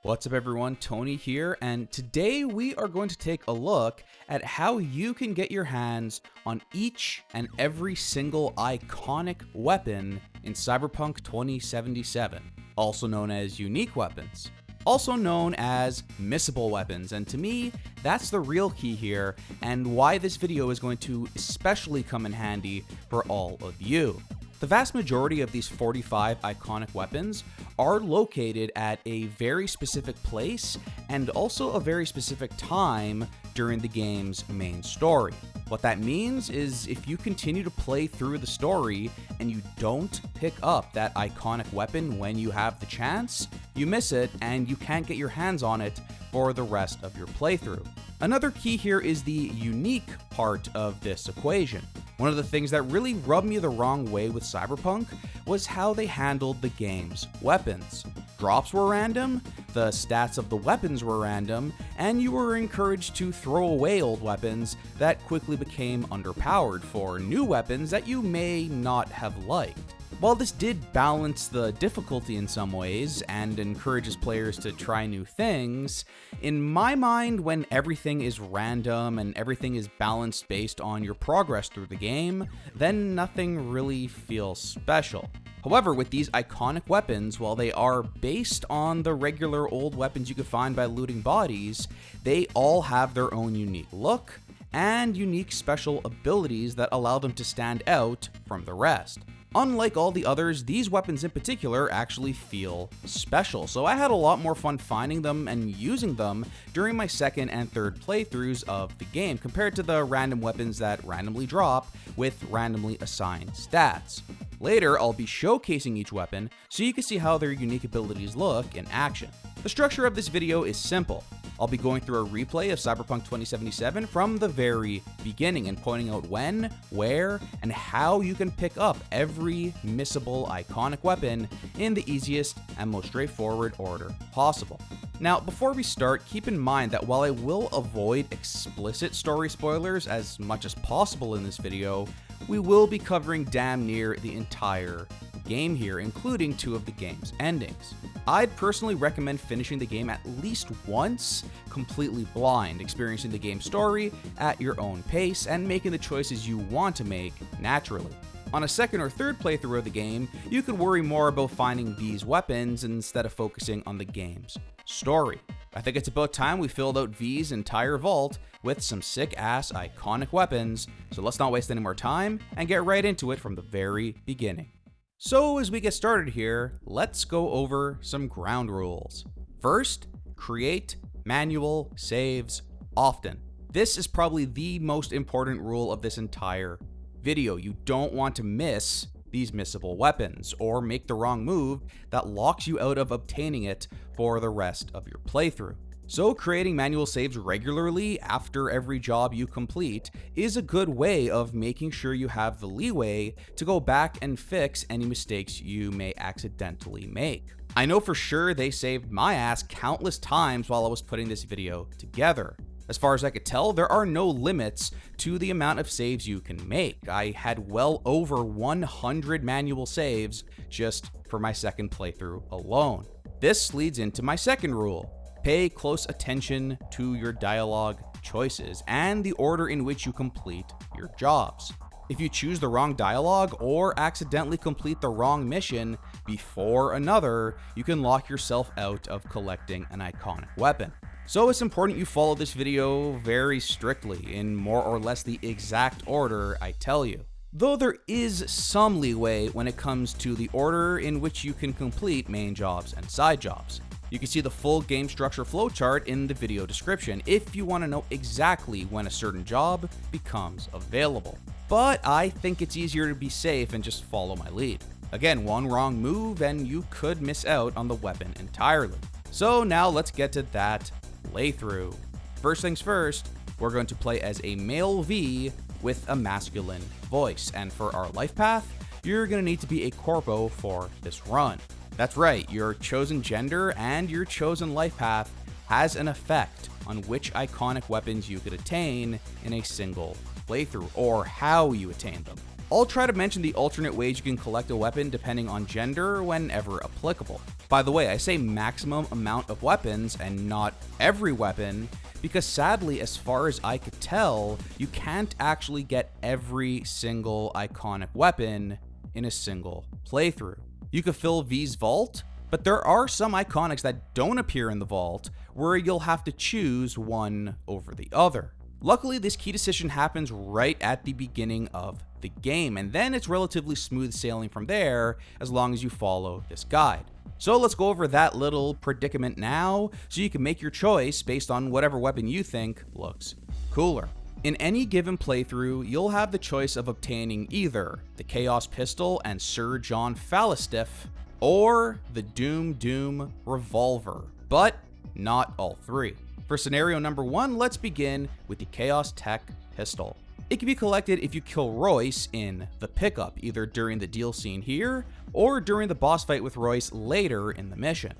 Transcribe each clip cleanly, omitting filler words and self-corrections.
What's up everyone, Tony here, and today we are going to take a look at how you can get your hands on each and every single iconic weapon in Cyberpunk 2077, also known as unique weapons, also known as missable weapons, and to me, that's the real key here and why this video is going to especially come in handy for all of you. The vast majority of these 45 iconic weapons are located at a very specific place and also a very specific time during the game's main story. What that means is if you continue to play through the story and you don't pick up that iconic weapon when you have the chance, you miss it and you can't get your hands on it for the rest of your playthrough. Another key here is the unique part of this equation. One of the things that really rubbed me the wrong way with Cyberpunk was how they handled the game's weapons. Drops were random, the stats of the weapons were random, and you were encouraged to throw away old weapons that quickly became underpowered for new weapons that you may not have liked. While this did balance the difficulty in some ways and encourages players to try new things, in my mind, when everything is random and everything is balanced based on your progress through the game, then nothing really feels special. However, with these iconic weapons, while they are based on the regular old weapons you could find by looting bodies, they all have their own unique look and unique special abilities that allow them to stand out from the rest. Unlike all the others, these weapons in particular actually feel special, so I had a lot more fun finding them and using them during my second and third playthroughs of the game compared to the random weapons that randomly drop with randomly assigned stats. Later, I'll be showcasing each weapon so you can see how their unique abilities look in action. The structure of this video is simple. I'll be going through a replay of Cyberpunk 2077 from the very beginning and pointing out when, where, and how you can pick up every missable iconic weapon in the easiest and most straightforward order possible. Now, before we start, keep in mind that while I will avoid explicit story spoilers as much as possible in this video, we will be covering damn near the entire game here, including two of the game's endings. I'd personally recommend finishing the game at least once, completely blind, experiencing the game's story at your own pace, and making the choices you want to make naturally. On a second or third playthrough of the game, you could worry more about finding these weapons instead of focusing on the game's story. I think it's about time we filled out V's entire vault with some sick-ass iconic weapons, so let's not waste any more time and get right into it from the very beginning. So as we get started here, let's go over some ground rules. First, create manual saves often. This is probably the most important rule of this entire video. You don't want to miss these missable weapons or make the wrong move that locks you out of obtaining it for the rest of your playthrough. So creating manual saves regularly after every job you complete is a good way of making sure you have the leeway to go back and fix any mistakes you may accidentally make. I know for sure they saved my ass countless times while I was putting this video together. As far as I could tell, there are no limits to the amount of saves you can make. I had well over 100 manual saves just for my second playthrough alone. This leads into my second rule. Pay close attention to your dialogue choices and the order in which you complete your jobs. If you choose the wrong dialogue or accidentally complete the wrong mission before another, you can lock yourself out of collecting an iconic weapon. So it's important you follow this video very strictly in more or less the exact order I tell you. Though there is some leeway when it comes to the order in which you can complete main jobs and side jobs. You can see the full game structure flowchart in the video description if you want to know exactly when a certain job becomes available. But I think it's easier to be safe and just follow my lead. Again, one wrong move and you could miss out on the weapon entirely. So now let's get to that playthrough. First things first, we're going to play as a male V with a masculine voice, and for our life path, you're going to need to be a Corpo for this run. That's right, your chosen gender and your chosen life path has an effect on which iconic weapons you could attain in a single playthrough, or how you attain them. I'll try to mention the alternate ways you can collect a weapon depending on gender whenever applicable. By the way, I say maximum amount of weapons and not every weapon because sadly, as far as I could tell, you can't actually get every single iconic weapon in a single playthrough. You could fill V's vault, but there are some iconics that don't appear in the vault where you'll have to choose one over the other. Luckily, this key decision happens right at the beginning of the game, and then it's relatively smooth sailing from there as long as you follow this guide. So let's go over that little predicament now so you can make your choice based on whatever weapon you think looks cooler. In any given playthrough, you'll have the choice of obtaining either the Chaos Pistol and Sir John Falstaff or the Doom Revolver, but not all three. For scenario number 1, let's begin with the Chaos Tech Pistol. It can be collected if you kill Royce in the pickup, either during the deal scene here or during the boss fight with Royce later in the mission.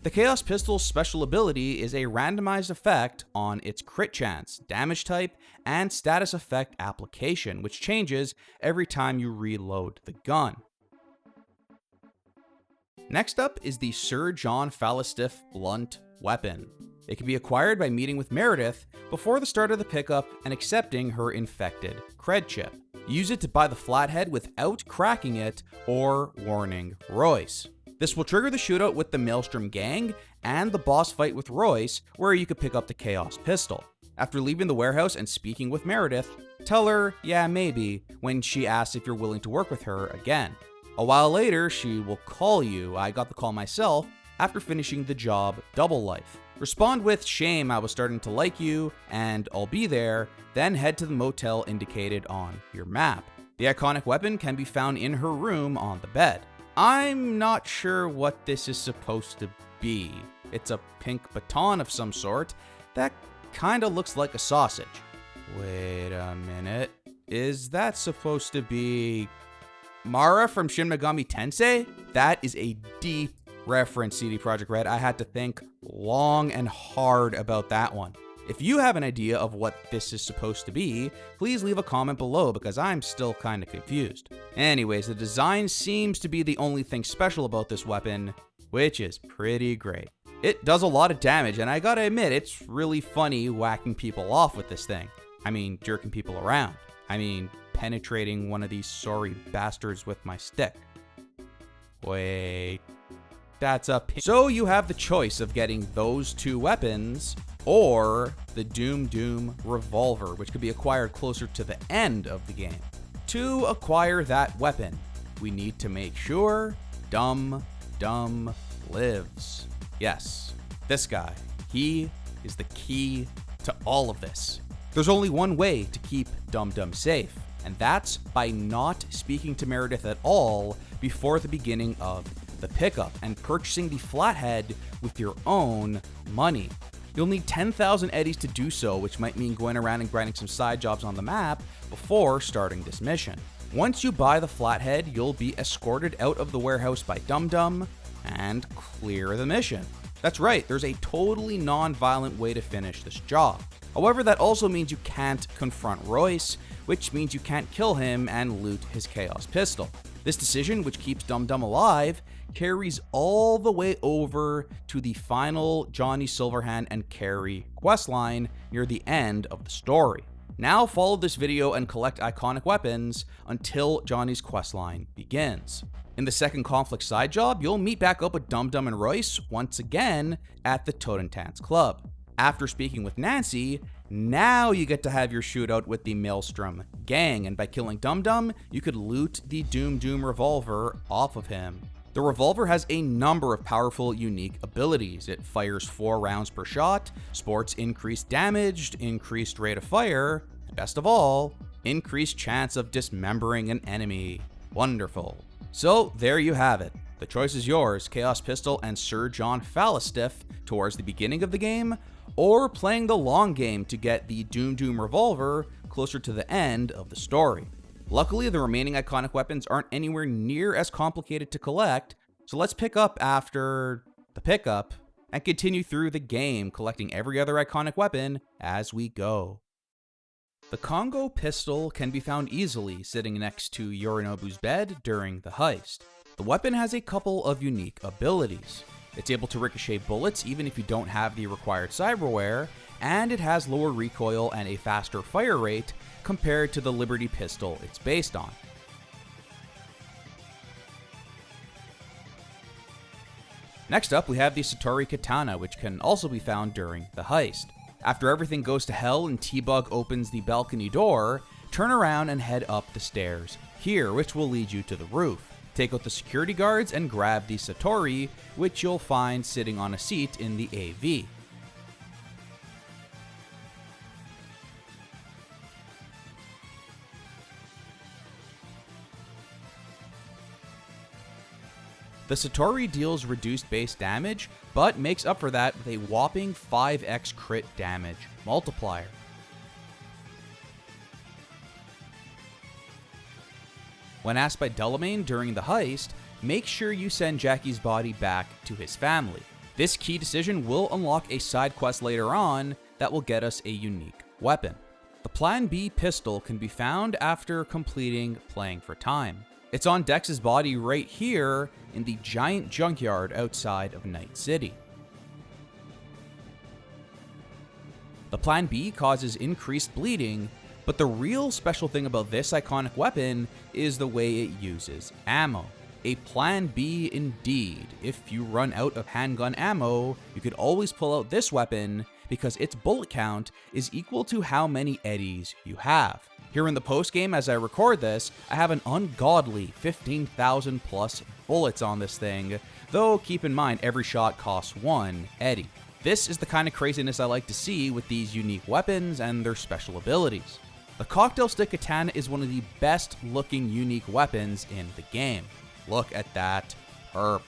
The Chaos Pistol's special ability is a randomized effect on its crit chance, damage type, and status effect application, which changes every time you reload the gun. Next up is the Sir John Falstaff blunt weapon. It can be acquired by meeting with Meredith before the start of the pickup and accepting her infected cred chip. Use it to buy the flathead without cracking it or warning Royce. This will trigger the shootout with the Maelstrom gang and the boss fight with Royce, where you could pick up the Chaos Pistol. After leaving the warehouse and speaking with Meredith, tell her, yeah, maybe, when she asks if you're willing to work with her again. A while later, she will call you. I got the call myself after finishing the job Double Life. Respond with, shame, I was starting to like you, and I'll be there, then head to the motel indicated on your map. The iconic weapon can be found in her room on the bed. I'm not sure what this is supposed to be. It's a pink baton of some sort that kinda looks like a sausage. Wait a minute. Is that supposed to be Mara from Shin Megami Tensei? That is a deep reference, CD Projekt Red. I had to think long and hard about that one. If you have an idea of what this is supposed to be, please leave a comment below because I'm still kind of confused. Anyways, the design seems to be the only thing special about this weapon, which is pretty great. It does a lot of damage, and I gotta admit, it's really funny whacking people off with this thing. I mean, jerking people around. I mean, penetrating one of these sorry bastards with my stick. Wait, that's a So you have the choice of getting those two weapons or the Doom Revolver, which could be acquired closer to the end of the game. To acquire that weapon, we need to make sure Dum lives. Yes, this guy. He is the key to all of this. There's only one way to keep Dum safe, and that's by not speaking to Meredith at all before the beginning of the pickup and purchasing the flathead with your own money. You'll need 10,000 eddies to do so, which might mean going around and grinding some side jobs on the map before starting this mission. Once you buy the flathead, you'll be escorted out of the warehouse by Dum and clear the mission. That's right, there's a totally non-violent way to finish this job. However, that also means you can't confront Royce, which means you can't kill him and loot his Chaos Pistol. This decision, which keeps Dum alive, carries all the way over to the final Johnny Silverhand and Carrie questline near the end of the story. Now follow this video and collect iconic weapons until Johnny's questline begins. In the second conflict side job, you'll meet back up with Dum and Royce once again at the Totentans Club. After speaking with Nancy, now you get to have your shootout with the Maelstrom gang, and by killing Dum you could loot the Doom Revolver off of him. The revolver has a number of powerful, unique abilities. It fires 4 rounds per shot, sports increased damage, increased rate of fire, and best of all, increased chance of dismembering an enemy. Wonderful. So there you have it. The choice is yours, Chaos Pistol and Sir John Falstaff towards the beginning of the game, or playing the long game to get the Doom Revolver closer to the end of the story. Luckily, the remaining iconic weapons aren't anywhere near as complicated to collect, so let's pick up after the pickup and continue through the game, collecting every other iconic weapon as we go. The Congo pistol can be found easily sitting next to Yorinobu's bed during the heist. The weapon has a couple of unique abilities. It's able to ricochet bullets even if you don't have the required cyberware, and it has lower recoil and a faster fire rate compared to the Liberty pistol it's based on. Next up, we have the Satori Katana, which can also be found during the heist. After everything goes to hell and T-Bug opens the balcony door, turn around and head up the stairs here, which will lead you to the roof. Take out the security guards and grab the Satori, which you'll find sitting on a seat in the AV. The Satori deals reduced base damage, but makes up for that with a whopping 5x crit damage multiplier. When asked by Delamain during the heist, make sure you send Jackie's body back to his family. This key decision will unlock a side quest later on that will get us a unique weapon. The Plan B pistol can be found after completing Playing for Time. It's on Dex's body right here in the giant junkyard outside of Night City. The Plan B causes increased bleeding, but the real special thing about this iconic weapon is the way it uses ammo. A Plan B indeed. If you run out of handgun ammo, you could always pull out this weapon because its bullet count is equal to how many eddies you have. Here in the post-game as I record this, I have an ungodly 15,000 plus bullets on this thing, though keep in mind every shot costs 1 eddy. This is the kind of craziness I like to see with these unique weapons and their special abilities. The Cocktail Stick Katana is one of the best looking unique weapons in the game. Look at that perp.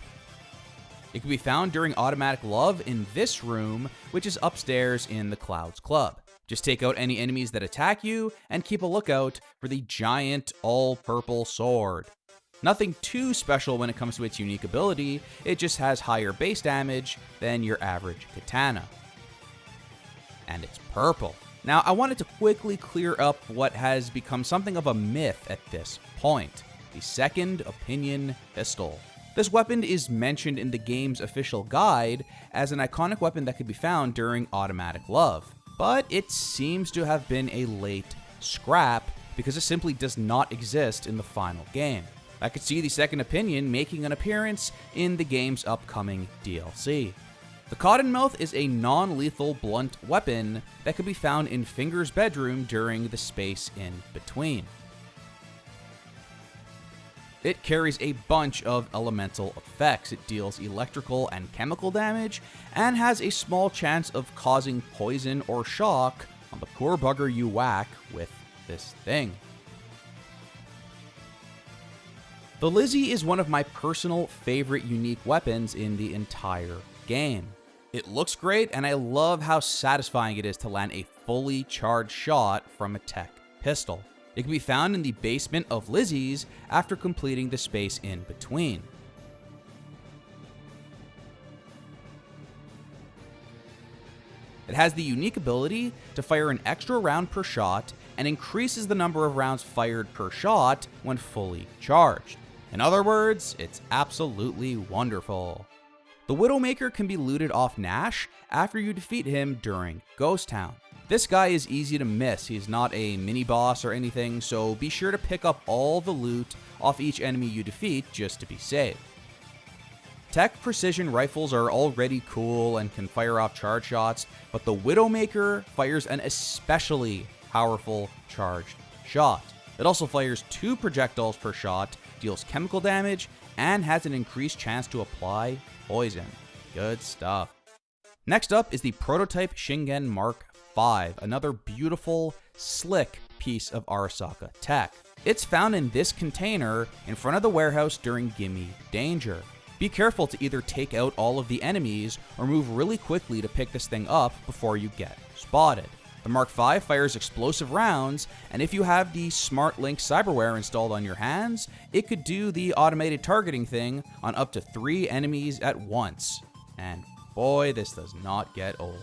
It can be found during Automatic Love in this room, which is upstairs in the Clouds Club. Just take out any enemies that attack you and keep a lookout for the giant all-purple sword. Nothing too special when it comes to its unique ability, it just has higher base damage than your average katana. And it's purple. Now, I wanted to quickly clear up what has become something of a myth at this point: the Second Opinion pistol. This weapon is mentioned in the game's official guide as an iconic weapon that could be found during Automatic Love, but it seems to have been a late scrap because it simply does not exist in the final game. I could see the Second Opinion making an appearance in the game's upcoming DLC. The Cottonmouth is a non-lethal blunt weapon that could be found in Finger's bedroom during the space in between. It carries a bunch of elemental effects. It deals electrical and chemical damage, and has a small chance of causing poison or shock on the poor bugger you whack with this thing. The Lizzie is one of my personal favorite unique weapons in the entire game. It looks great, and I love how satisfying it is to land a fully charged shot from a tech pistol. It can be found in the basement of Lizzie's after completing the space in between. It has the unique ability to fire an extra round per shot and increases the number of rounds fired per shot when fully charged. In other words, it's absolutely wonderful. The Widowmaker can be looted off Nash after you defeat him during Ghost Town. This guy is easy to miss. He's not a mini-boss or anything, so be sure to pick up all the loot off each enemy you defeat just to be safe. Tech precision rifles are already cool and can fire off charge shots, but the Widowmaker fires an especially powerful charged shot. It also fires 2 projectiles per shot, deals chemical damage, and has an increased chance to apply poison. Good stuff. Next up is the Prototype Shingen Mark V, another beautiful, slick piece of Arasaka tech. It's found in this container in front of the warehouse during Gimme Danger. Be careful to either take out all of the enemies or move really quickly to pick this thing up before you get spotted. The Mark V fires explosive rounds, and if you have the Smart Link cyberware installed on your hands, it could do the automated targeting thing on up to 3 enemies at once. And boy, this does not get old.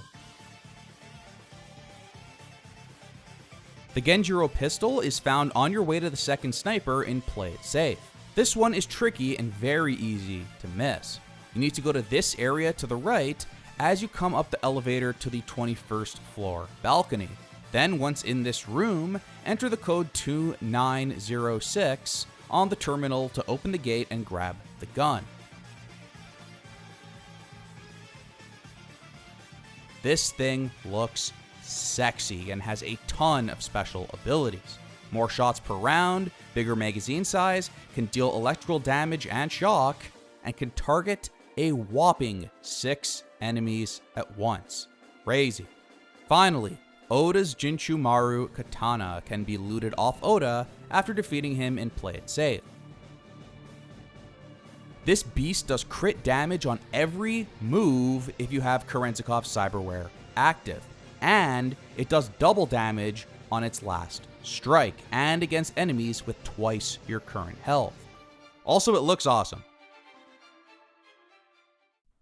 The Genjiro pistol is found on your way to the second sniper in Play It Safe. This one is tricky and very easy to miss. You need to go to this area to the right as you come up the elevator to the 21st floor balcony. Then once in this room, enter the code 2906 on the terminal to open the gate and grab the gun. This thing looks sexy and has a ton of special abilities. More shots per round, bigger magazine size, can deal electrical damage and shock, and can target a whopping 6 enemies at once. Crazy. Finally, Oda's Jinchumaru katana can be looted off Oda after defeating him in Play It Safe. This beast does crit damage on every move if you have Karenzikov's cyberware active, and it does double damage on its last strike and against enemies with twice your current health. Also, it looks awesome.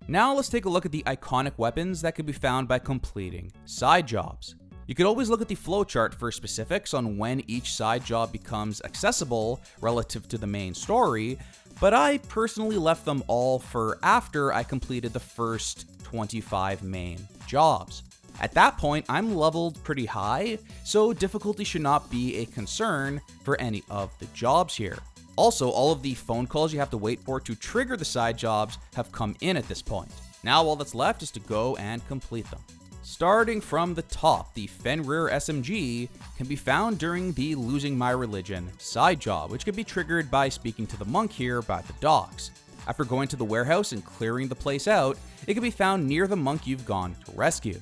Now let's take a look at the iconic weapons that can be found by completing side jobs. You could always look at the flowchart for specifics on when each side job becomes accessible relative to the main story, but I personally left them all for after I completed the first 25 main jobs. At that point, I'm leveled pretty high, so difficulty should not be a concern for any of the jobs here. Also, all of the phone calls you have to wait for to trigger the side jobs have come in at this point. Now all that's left is to go and complete them. Starting from the top, the Fenrir SMG can be found during the Losing My Religion side job, which can be triggered by speaking to the monk here by the docks. After going to the warehouse and clearing the place out, it can be found near the monk you've gone to rescue.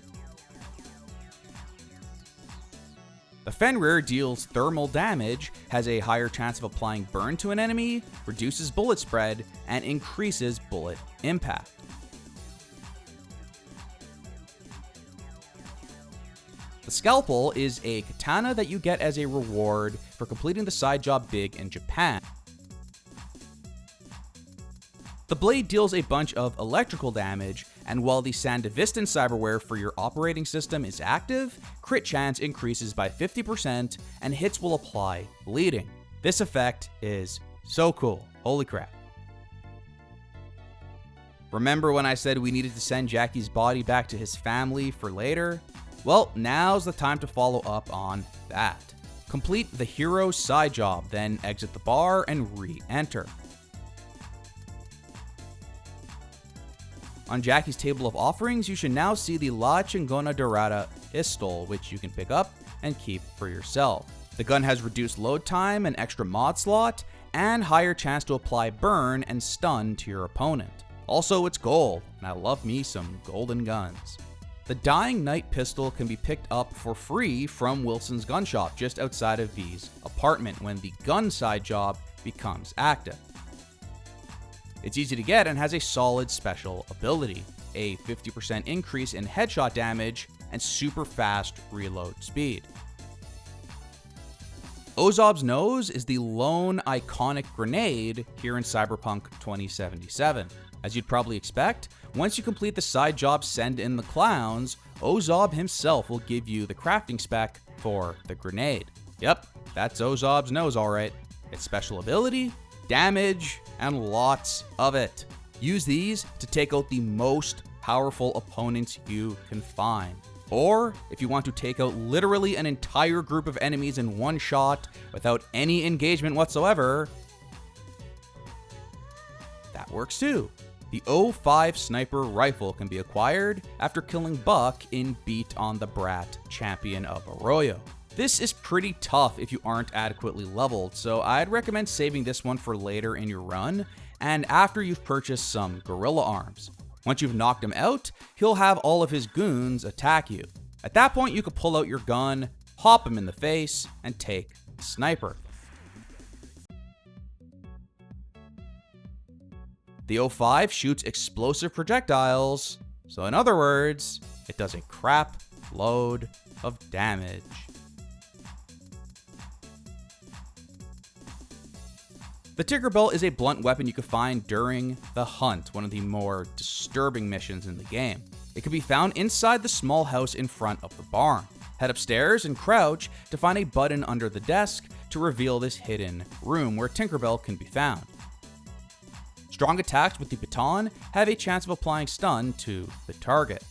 The Fenrir deals thermal damage, has a higher chance of applying burn to an enemy, reduces bullet spread, and increases bullet impact. The Scalpel is a katana that you get as a reward for completing the side job big in Japan. The blade deals a bunch of electrical damage, and while the Sandevistan cyberware for your operating system is active, crit chance increases by 50% and hits will apply bleeding. This effect is so cool. Holy crap. Remember when I said we needed to send Jackie's body back to his family for later? Well, now's the time to follow up on that. Complete the hero's side job, then exit the bar and re-enter. On Jackie's table of offerings, you should now see the La Chingona Dorada pistol, which you can pick up and keep for yourself. The gun has reduced load time, an extra mod slot, and higher chance to apply burn and stun to your opponent. Also, it's gold, and I love me some golden guns. The Dying Knight pistol can be picked up for free from Wilson's gun shop just outside of V's apartment when the gun side job becomes active. It's easy to get and has a solid special ability, a 50% increase in headshot damage and super fast reload speed. Ozob's Nose is the lone iconic grenade here in Cyberpunk 2077. As you'd probably expect, once you complete the side job Send in the Clowns, Ozob himself will give you the crafting spec for the grenade. Yep, that's Ozob's Nose alright. Its special ability, damage, and lots of it. Use these to take out the most powerful opponents you can find. Or, if you want to take out literally an entire group of enemies in one shot without any engagement whatsoever, that works too. The 05 Sniper Rifle can be acquired after killing Buck in Beat on the Brat, Champion of Arroyo. This is pretty tough if you aren't adequately leveled, so I'd recommend saving this one for later in your run, and after you've purchased some gorilla arms. Once you've knocked him out, he'll have all of his goons attack you. At that point, you can pull out your gun, pop him in the face, and take the sniper. The 05 shoots explosive projectiles, so in other words, it does a crap load of damage. The Tinkerbell is a blunt weapon you can find during the Hunt, one of the more disturbing missions in the game. It can be found inside the small house in front of the barn. Head upstairs and crouch to find a button under the desk to reveal this hidden room where Tinkerbell can be found. Strong attacks with the baton have a chance of applying stun to the target.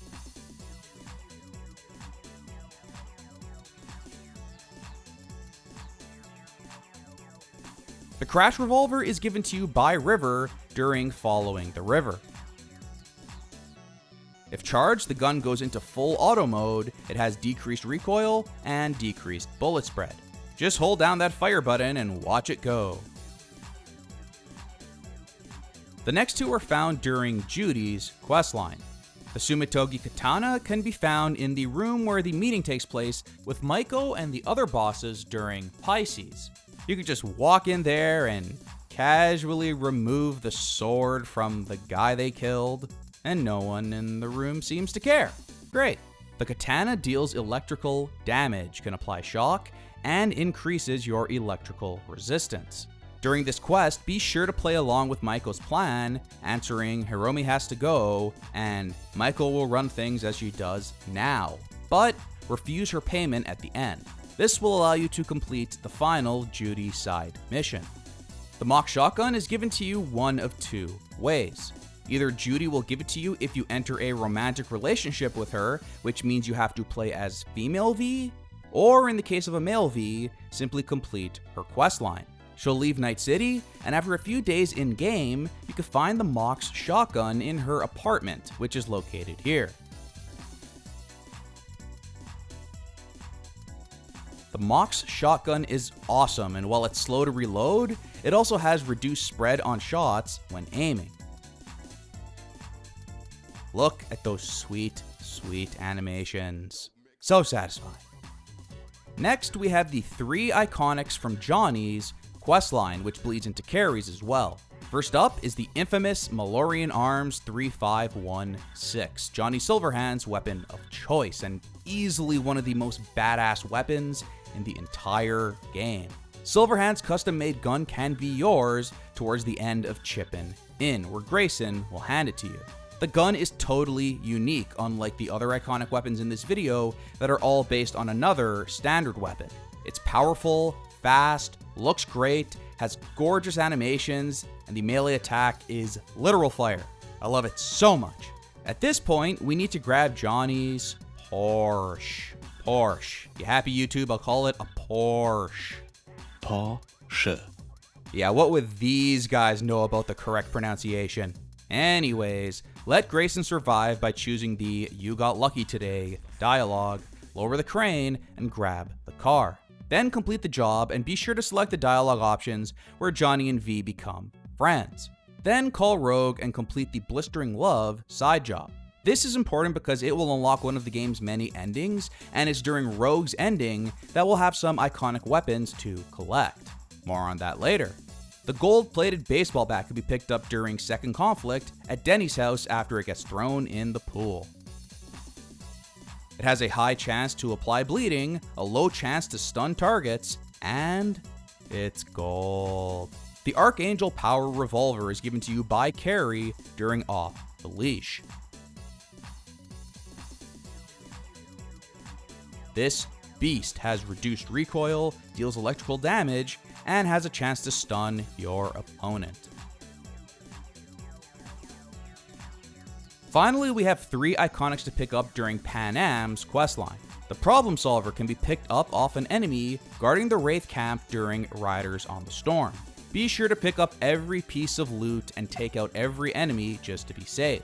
The Crash Revolver is given to you by River during following the river. If charged, the gun goes into full auto mode. It has decreased recoil and decreased bullet spread. Just hold down that fire button and watch it go. The next two are found during Judy's questline. The Sumitogi Katana can be found in the room where the meeting takes place with Maiko and the other bosses during Pisces. You could just walk in there and casually remove the sword from the guy they killed, and no one in the room seems to care. Great. The katana deals electrical damage, can apply shock, and increases your electrical resistance. During this quest, be sure to play along with Maiko's plan, answering Hiromi has to go, and Maiko will run things as she does now, but refuse her payment at the end. This will allow you to complete the final Judy side mission. The mock shotgun is given to you one of two ways. Either Judy will give it to you if you enter a romantic relationship with her, which means you have to play as female V, or in the case of a male V, simply complete her questline. She'll leave Night City, and after a few days in-game, you can find the mock's shotgun in her apartment, which is located here. The Mock's shotgun is awesome, and while it's slow to reload, it also has reduced spread on shots when aiming. Look at those sweet, sweet animations. So satisfying. Next, we have the 3 iconics from Johnny's questline, which bleeds into Carrie's as well. First up is the infamous Malorian Arms 3516, Johnny Silverhand's weapon of choice, and easily one of the most badass weapons in the entire game. Silverhand's custom-made gun can be yours towards the end of Chippin' In, where Grayson will hand it to you. The gun is totally unique, unlike the other iconic weapons in this video that are all based on another standard weapon. It's powerful, fast, looks great, has gorgeous animations, and the melee attack is literal fire. I love it so much. At this point, we need to grab Johnny's Porsche. You happy, YouTube? I'll call it a Porsche. Porsche. Yeah, what would these guys know about the correct pronunciation? Anyways, let Grayson survive by choosing the "You got lucky today" dialogue, lower the crane, and grab the car. Then complete the job and be sure to select the dialogue options where Johnny and V become friends. Then call Rogue and complete the Blistering Love side job. This is important because it will unlock one of the game's many endings, and it's during Rogue's ending that we'll have some iconic weapons to collect. More on that later. The gold-plated baseball bat can be picked up during Second Conflict at Denny's house after it gets thrown in the pool. It has a high chance to apply bleeding, a low chance to stun targets, and it's gold. The Archangel Power Revolver is given to you by Carrie during Off the Leash. This beast has reduced recoil, deals electrical damage, and has a chance to stun your opponent. Finally, we have 3 iconics to pick up during Panam's questline. The Problem Solver can be picked up off an enemy guarding the Wraith camp during Riders on the Storm. Be sure to pick up every piece of loot and take out every enemy just to be safe.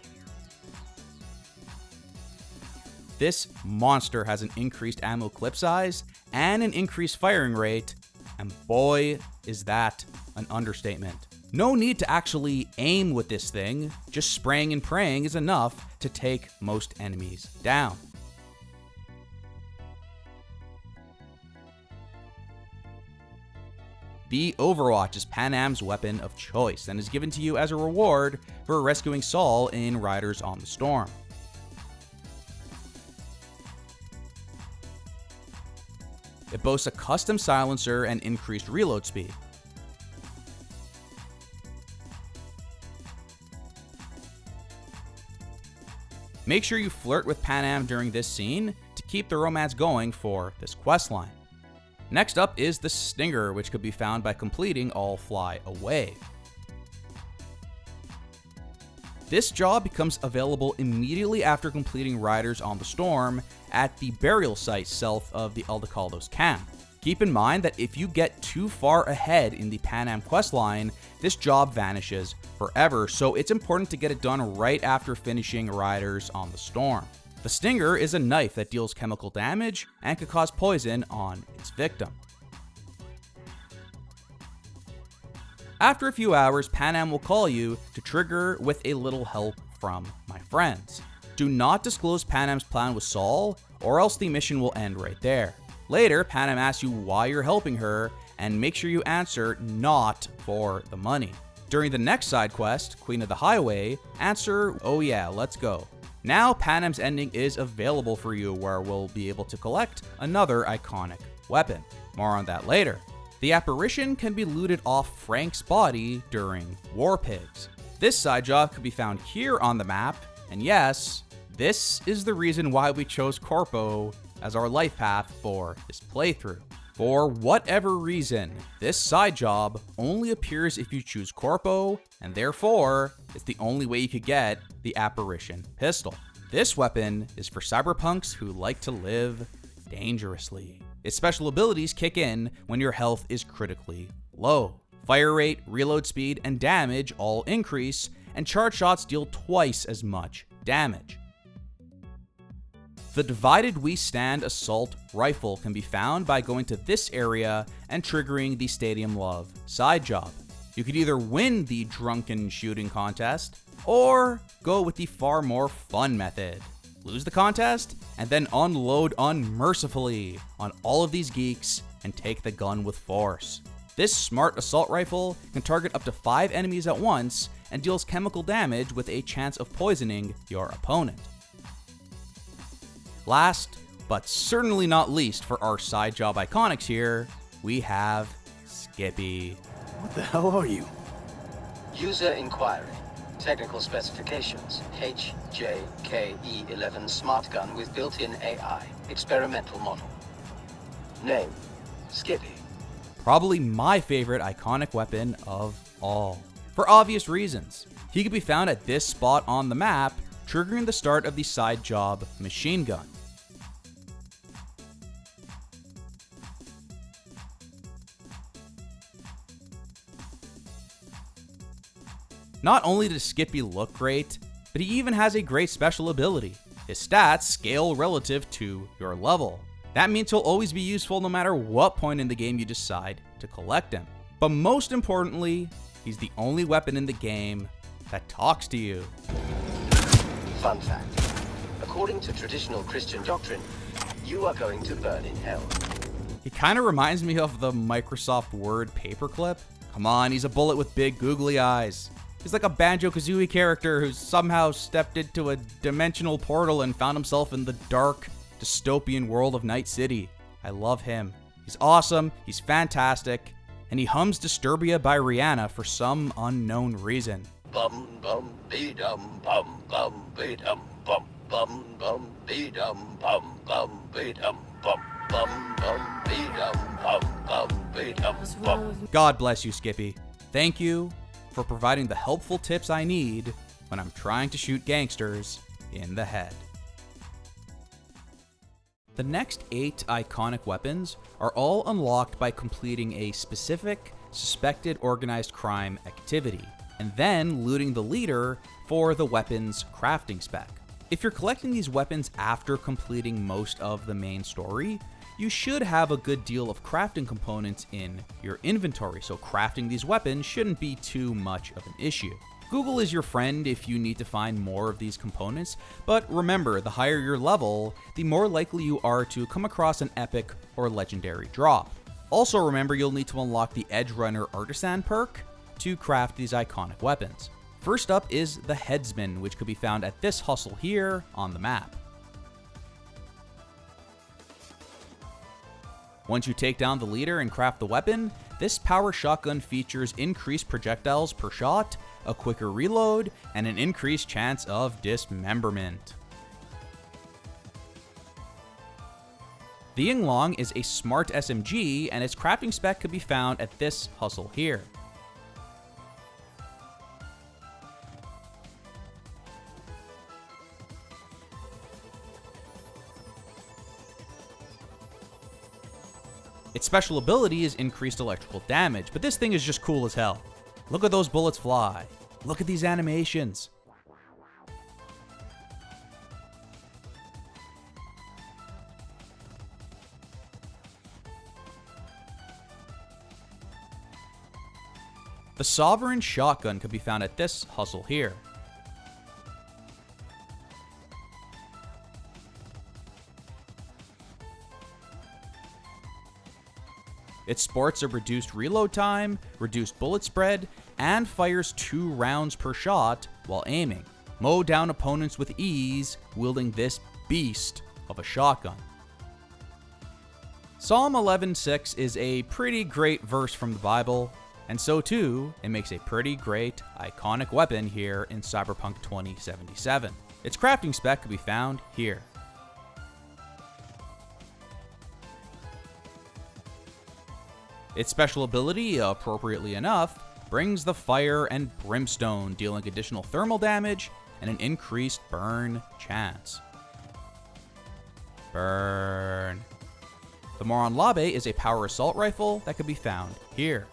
This monster has an increased ammo clip size and an increased firing rate, and boy, is that an understatement. No need to actually aim with this thing, just spraying and praying is enough to take most enemies down. The Overwatch is Panam's weapon of choice and is given to you as a reward for rescuing Saul in Riders on the Storm. It boasts a custom silencer and increased reload speed. Make sure you flirt with Panam during this scene to keep the romance going for this questline. Next up is the Stinger, which could be found by completing All Fly Away. This job becomes available immediately after completing Riders on the Storm at the burial site south of the Aldecaldos camp. Keep in mind that if you get too far ahead in the Panam questline, this job vanishes forever, so it's important to get it done right after finishing Riders on the Storm. The Stinger is a knife that deals chemical damage and could cause poison on its victim. After a few hours, Panam will call you to trigger with a little help from my friends. Do not disclose Panam's plan with Saul, or else the mission will end right there. Later, Panam asks you why you're helping her, and make sure you answer not for the money. During the next side quest, Queen of the Highway, answer, oh yeah, let's go. Now Panam's ending is available for you, where we'll be able to collect another iconic weapon. More on that later. The apparition can be looted off Frank's body during War Pigs. This side job could be found here on the map, and yes, this is the reason why we chose Corpo as our life path for this playthrough. For whatever reason, this side job only appears if you choose Corpo, and therefore, it's the only way you could get the apparition pistol. This weapon is for cyberpunks who like to live dangerously. Its special abilities kick in when your health is critically low. Fire rate, reload speed, and damage all increase, and charge shots deal twice as much damage. The Divided We Stand assault rifle can be found by going to this area and triggering the Stadium Love side job. You could either win the drunken shooting contest, or go with the far more fun method. Lose the contest, and then unload unmercifully on all of these geeks and take the gun with force. This smart assault rifle can target up to 5 enemies at once and deals chemical damage with a chance of poisoning your opponent. Last, but certainly not least for our side job iconics here, we have Skippy. What the hell are you? User inquiry. Technical specifications. HJKE11 smart gun with built-in AI. Experimental model. Name. Skippy. Probably my favorite iconic weapon of all. For obvious reasons. He can be found at this spot on the map, triggering the start of the side job machine gun. Not only does Skippy look great, but he even has a great special ability. His stats scale relative to your level. That means he'll always be useful no matter what point in the game you decide to collect him. But most importantly, he's the only weapon in the game that talks to you. Fun fact. According to traditional Christian doctrine, you are going to burn in hell. He kind of reminds me of the Microsoft Word paperclip. Come on, he's a bullet with big googly eyes. He's like a Banjo-Kazooie character who's somehow stepped into a dimensional portal and found himself in the dark, dystopian world of Night City. I love him. He's awesome, he's fantastic, and he hums Disturbia by Rihanna for some unknown reason. Bum bum be dum bum bum be dum bum bum bum be dum bum bum be dum bum bum bum be dum bum bum be dum bum. God bless you, Skippy. Thank you for providing the helpful tips I need when I'm trying to shoot gangsters in the head. The next 8 iconic weapons are all unlocked by completing a specific suspected organized crime activity, and then looting the leader for the weapon's crafting spec. If you're collecting these weapons after completing most of the main story, you should have a good deal of crafting components in your inventory, so crafting these weapons shouldn't be too much of an issue. Google is your friend if you need to find more of these components, but remember, the higher your level, the more likely you are to come across an epic or legendary drop. Also remember, you'll need to unlock the Edge Runner Artisan perk to craft these iconic weapons. First up is the Headsman, which could be found at this hustle here on the map. Once you take down the leader and craft the weapon, this power shotgun features increased projectiles per shot, a quicker reload, and an increased chance of dismemberment. The Yinglong is a smart SMG, and its crafting spec could be found at this hustle here. Its special ability is increased electrical damage, but this thing is just cool as hell. Look at those bullets fly. Look at these animations. The Sovereign shotgun could be found at this hustle here. It sports a reduced reload time, reduced bullet spread, and fires 2 rounds per shot while aiming. Mow down opponents with ease, wielding this beast of a shotgun. Psalm 11:6 is a pretty great verse from the Bible, and so too, it makes a pretty great, iconic weapon here in Cyberpunk 2077. Its crafting spec can be found here. Its special ability, appropriately enough, brings the fire and brimstone, dealing additional thermal damage and an increased burn chance. Burn. The Moron Labe is a power assault rifle that can be found here.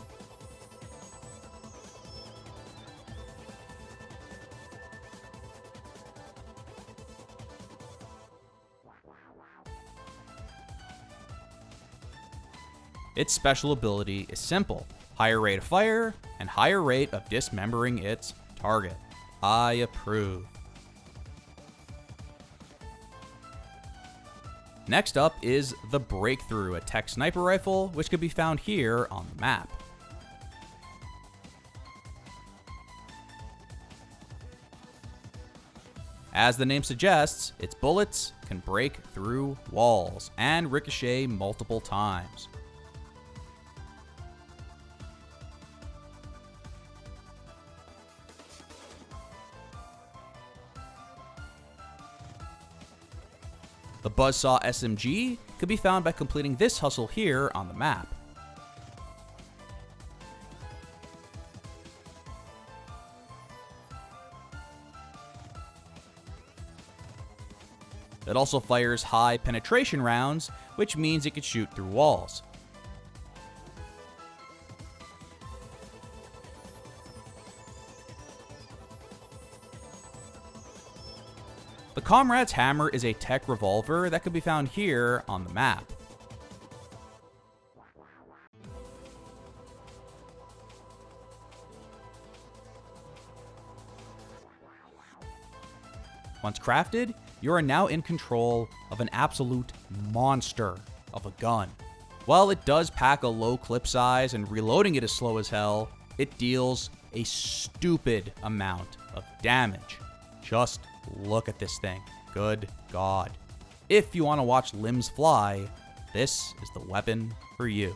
Its special ability is simple: higher rate of fire and higher rate of dismembering its target. I approve. Next up is the Breakthrough, a tech sniper rifle, which can be found here on the map. As the name suggests, its bullets can break through walls and ricochet multiple times. The Buzzsaw SMG could be found by completing this hustle here on the map. It also fires high penetration rounds, which means it can shoot through walls. The Comrade's Hammer is a tech revolver that can be found here on the map. Once crafted, you are now in control of an absolute monster of a gun. While it does pack a low clip size and reloading it is slow as hell, it deals a stupid amount of damage. Just look at this thing. Good God. If you want to watch limbs fly, this is the weapon for you.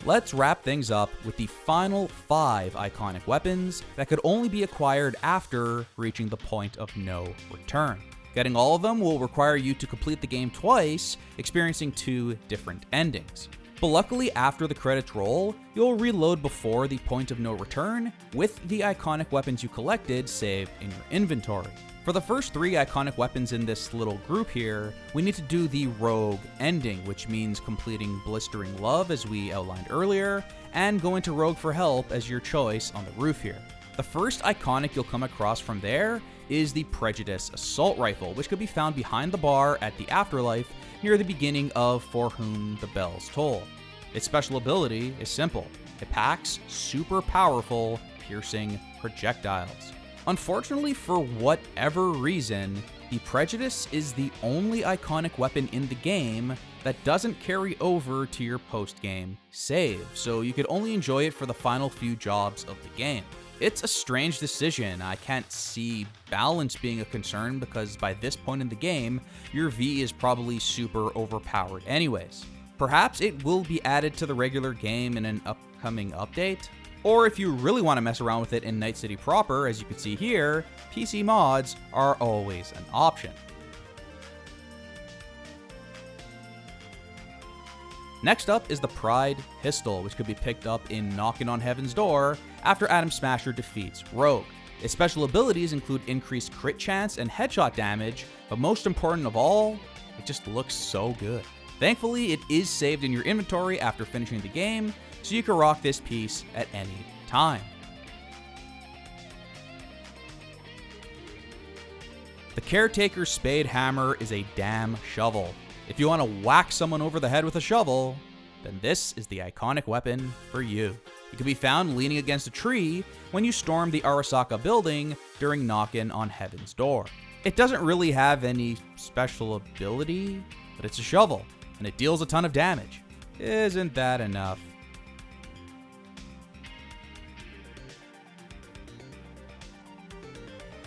Let's wrap things up with the final 5 iconic weapons that could only be acquired after reaching the point of no return. Getting all of them will require you to complete the game twice, experiencing 2 different endings. But luckily, after the credits roll, you'll reload before the point of no return with the iconic weapons you collected saved in your inventory. For the first 3 iconic weapons in this little group here, we need to do the Rogue ending, which means completing Blistering Love as we outlined earlier, and going to Rogue for help as your choice on the roof here. The first iconic you'll come across from there is the Prejudice Assault Rifle, which could be found behind the bar at the Afterlife near the beginning of For Whom the Bells Toll. Its special ability is simple. It packs super powerful, piercing projectiles. Unfortunately, for whatever reason, the Prejudice is the only iconic weapon in the game that doesn't carry over to your post-game save, so you could only enjoy it for the final few jobs of the game. It's a strange decision. I can't see balance being a concern because by this point in the game, your V is probably super overpowered anyways. Perhaps it will be added to the regular game in an upcoming update, Or if you really want to mess around with it in Night City proper, as you can see here, PC mods are always an option. Next up is the Pride pistol, which could be picked up in Knocking on Heaven's Door after Adam Smasher defeats Rogue. Its special abilities include increased crit chance and headshot damage, but most important of all, it just looks so good. Thankfully, it is saved in your inventory after finishing the game, so you can rock this piece at any time. The Caretaker's Spade Hammer is a damn shovel. If you want to whack someone over the head with a shovel, then this is the iconic weapon for you. It can be found leaning against a tree when you storm the Arasaka building during Knockin' on Heaven's Door. It doesn't really have any special ability, but it's a shovel, and it deals a ton of damage. Isn't that enough?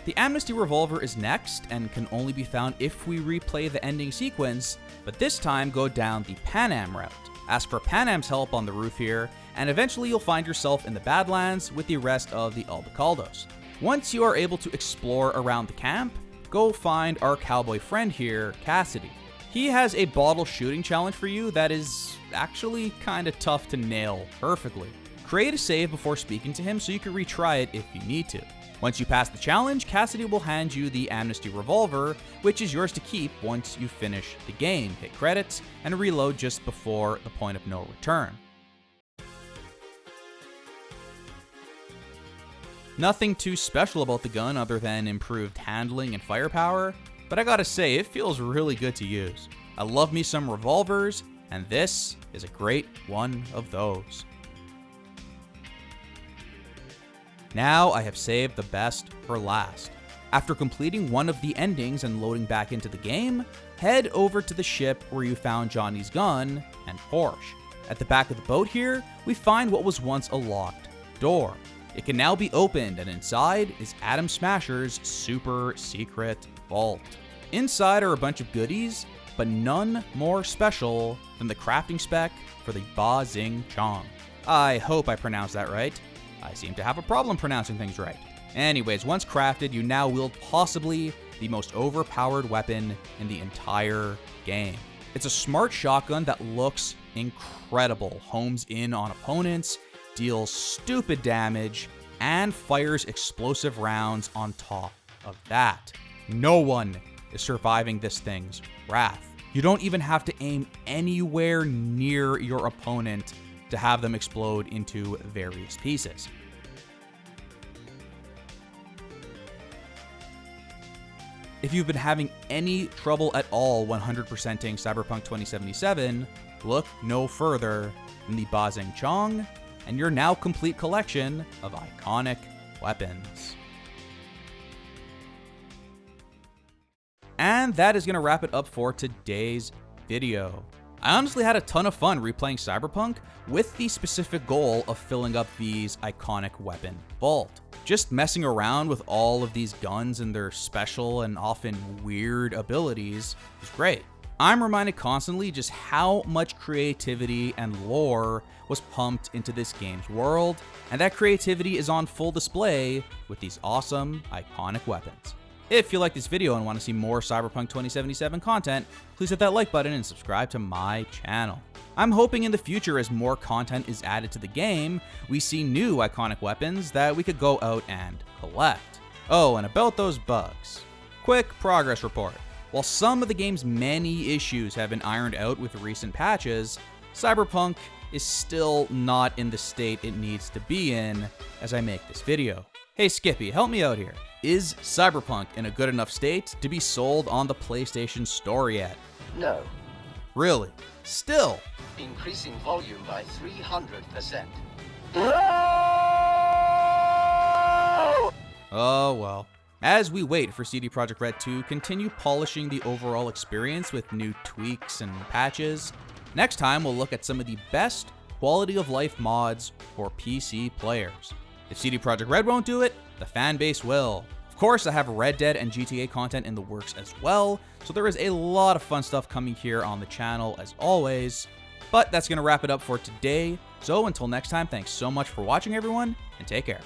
The Amnesty Revolver is next and can only be found if we replay the ending sequence, but this time go down the Panam route. Ask for Panam's help on the roof here, and eventually you'll find yourself in the Badlands with the rest of the Aldecaldos. Once you are able to explore around the camp, go find our cowboy friend here, Cassidy. He has a bottle shooting challenge for you that is actually kinda tough to nail perfectly. Create a save before speaking to him so you can retry it if you need to. Once you pass the challenge, Cassidy will hand you the Amnesty Revolver, which is yours to keep once you finish the game. Hit credits and reload just before the point of no return. Nothing too special about the gun other than improved handling and firepower, but I gotta say, it feels really good to use. I love me some revolvers, and this is a great one of those. Now I have saved the best for last. After completing one of the endings and loading back into the game, head over to the ship where you found Johnny's gun and Porsche. At the back of the boat here, we find what was once a locked door. It can now be opened, and inside is Adam Smasher's super secret vault. Inside are a bunch of goodies, but none more special than the crafting spec for the Ba Xing Chong. I hope I pronounced that right. I seem to have a problem pronouncing things right. Anyways, once crafted, you now wield possibly the most overpowered weapon in the entire game. It's a smart shotgun that looks incredible, homes in on opponents, deals stupid damage, and fires explosive rounds on top of that. No one is surviving this thing's wrath. You don't even have to aim anywhere near your opponent to have them explode into various pieces. If you've been having any trouble at all 100%ing Cyberpunk 2077, look no further than the Ba Xing Chong and your now complete collection of iconic weapons. And that is going to wrap it up for today's video. I honestly had a ton of fun replaying Cyberpunk with the specific goal of filling up these iconic weapon vault. Just messing around with all of these guns and their special and often weird abilities was great. I'm reminded constantly just how much creativity and lore was pumped into this game's world, and that creativity is on full display with these awesome, iconic weapons. If you like this video and want to see more Cyberpunk 2077 content, please hit that like button and subscribe to my channel. I'm hoping in the future, as more content is added to the game, we see new iconic weapons that we could go out and collect. Oh, and about those bugs. Quick progress report. While some of the game's many issues have been ironed out with recent patches, Cyberpunk is still not in the state it needs to be in as I make this video. Hey Skippy, help me out here. Is Cyberpunk in a good enough state to be sold on the PlayStation Store yet? No. Really? Still? Increasing volume by 300%. Oh well. As we wait for CD Projekt Red to continue polishing the overall experience with new tweaks and patches, next time we'll look at some of the best quality of life mods for PC players. If CD Projekt Red won't do it, the fan base will. Of course, I have Red Dead and GTA content in the works as well, so there is a lot of fun stuff coming here on the channel as always. But that's going to wrap it up for today. So until next time, thanks so much for watching, everyone, and take care.